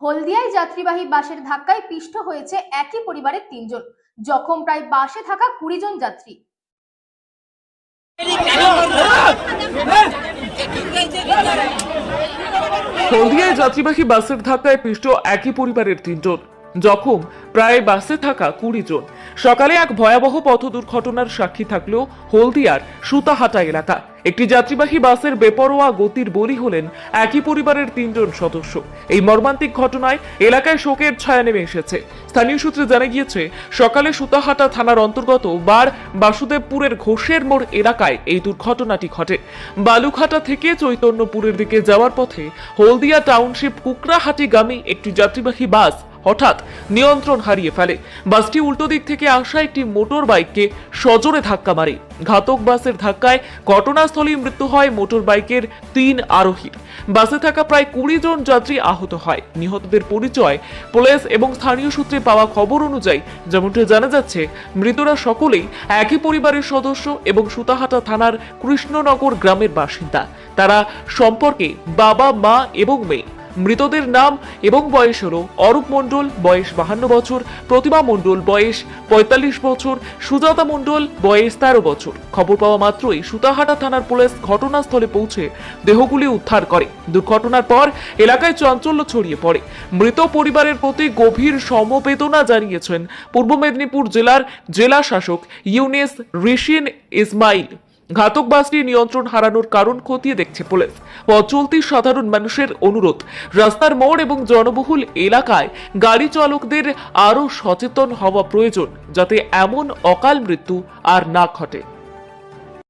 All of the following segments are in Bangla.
হলদিয়ায় যাত্রীবাহী বাসের ধাক্কায় পিষ্ট হয়েছে একই পরিবারের 3 জন। জখম প্রায় বাসে থাকা 20 জন যাত্রী। হলদিয়ায় যাত্রীবাহী বাসের ধাক্কায় পিষ্ট একই পরিবারের 3 জন। জখম প্রায় বাসে থাকা 20 জন। সকালে এক ভয়াবহ পথ দুর্ঘটনার সাক্ষী থাকলেও হলদিয়ার সুতাহাটা এলাকা একটি যাত্রীবাহী বাসের বেপরোয়া গতির বলি হলেন একই পরিবারের 3 জন সদস্য। এই মর্মান্তিক ঘটনায় এলাকায় শোকের ছায়া নেমে এসেছে। স্থানীয় সূত্রে জানা গিয়েছে, সকালে সুতাহাটা থানার অন্তর্গত বাসুদেবপুরের ঘোষের মোড় এলাকায় এই দুর্ঘটনাটি ঘটে। বালুঘাটা থেকে চৈতন্যপুরের দিকে যাওয়ার পথে হলদিয়া টাউনশিপ কুকরাহাটিগামী একটি যাত্রীবাহী বাস হঠাৎ নিয়ন্ত্রণ হারিয়ে ফেলে। বাসটি উল্টো দিক থেকে আসা একটি মোটর বাইককে সজোরে ধাক্কা মারে। ঘাতক বাসের ধাক্কায় ঘটনাস্থলেই মৃত্যু হয় মোটর বাইকের 3 আরোহীর। বাসে থাকা প্রায় 20 জন যাত্রী আহত হয়। নিহতদের পরিচয় পুলিশ এবং স্থানীয় সূত্রে পাওয়া খবর অনুযায়ী যেমনটা জানা যাচ্ছে, মৃতরা সকলেই একই পরিবারের সদস্য এবং সুতাহাটা থানার কৃষ্ণনগর গ্রামের বাসিন্দা। তারা সম্পর্কে বাবা, মা এবং মেয়ে। মৃতদের নাম এবং বয়স হল অরূপ মণ্ডল, বয়স 52 বছর, প্রতিমা মণ্ডল, বয়স 45 বছর, সুজাতা মণ্ডল, বয়স 13 বছর। খবর পাওয়া মাত্রই সুতাহাটা থানার পুলিশ ঘটনাস্থলে পৌঁছে দেহগুলি উদ্ধার করে। দুর্ঘটনার পর এলাকায় চাঞ্চল্য ছড়িয়ে পড়ে। মৃত পরিবারের প্রতি গভীর সমবেদনা জানিয়েছেন পূর্ব মেদিনীপুর জেলার জেলা শাসক ইউনেস ঋষিন ইসমাইল। ঘাতক বাসটি নিয়ন্ত্রণ হারানোর কারণ খতিয়ে দেখছে পুলিশ। পথ চলতি সাধারণ মানুষের অনুরোধ, রাস্তার মোড় এবং জনবহুল এলাকায় গাড়ি চালকদের আরো সচেতন হওয়া প্রয়োজন, যাতে এমন অকাল মৃত্যু আর না ঘটে।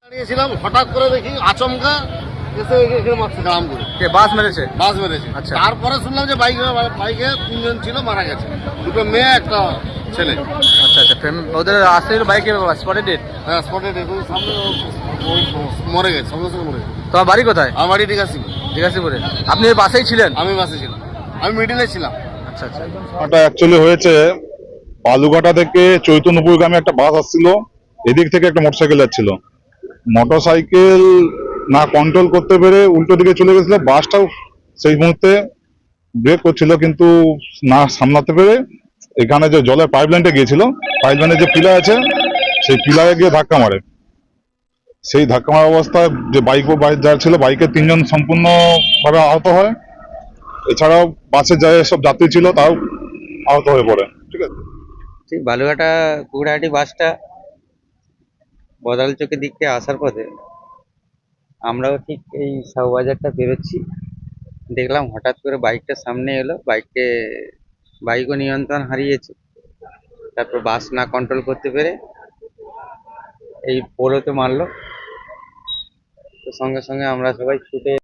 দাঁড়িয়েছিলাম, হঠাৎ করে দেখি আচমকা এসে এখানে মারছে গ্রাম করে। কে বাস মেরেছে? বাস মেরেছে। আচ্ছা। তারপরে শুনলাম যে বাইকে 3 জন ছিল, মারা গেছে। 2টো মেয়ে, একটা ছেলে। আচ্ছা আচ্ছা, ওদের আসছিল বাইকে স্পটেড ডেট? হ্যাঁ, স্পটে দেখুন সামনে মরে গেছে, সঙ্গে সঙ্গে মরে গেছে। তোমার বাড়ি কোথায়? আমার বাড়ি দিঘাসিপুর। জিজ্ঞাসিপুরে। আপনি এই বাসেই ছিলেন? আমি বাসে ছিলাম, আমি মিডিলে ছিলাম। আচ্ছা আচ্ছা। এটা অ্যাকচুয়ালি হয়েছে বালুঘাটা থেকে চৈতন্যপুরগামী একটা বাস আসছিল, এদিক থেকে একটা মোটরসাইকেল যাচ্ছিল। মোটরসাইকেল না কন্ট্রোল করতে পেরে উল্টো দিকে চলে গেছিল। বাসটাও সেই মুহূর্তে ব্রেক করছিল, কিন্তু না সামলাতে পেরে এখানে যে জলের পাইপলাইনটা গিয়েছিল, পাইপলাইনের যে পিলার আছে সেই পিলারে গিয়ে ধাক্কা মারে। সেই ধাক্কা মারা অবস্থায় যে বাইক যার ছিল, বাইকের 3 জন সম্পূর্ণভাবে আহত হয়। এছাড়াও বাসে যায় সব যাত্রী ছিল, তাও আহত হয়ে পড়ে। ঠিক আছে, ঠিক বালুঘাটা কুকরাহাটি বাসটা বদাল চকের দিক থেকে আসার পথে আমরাও ঠিক এই শাহবাজারটা বেরোচ্ছি, দেখলাম হঠাৎ করে বাইকটা সামনে এলো। বাইকও নিয়ন্ত্রণ হারিয়েছে। তারপর বাস না কন্ট্রোল করতে পেরে এই পোলোতে মারলো। তো সঙ্গে সঙ্গে আমরা সবাই ছুটে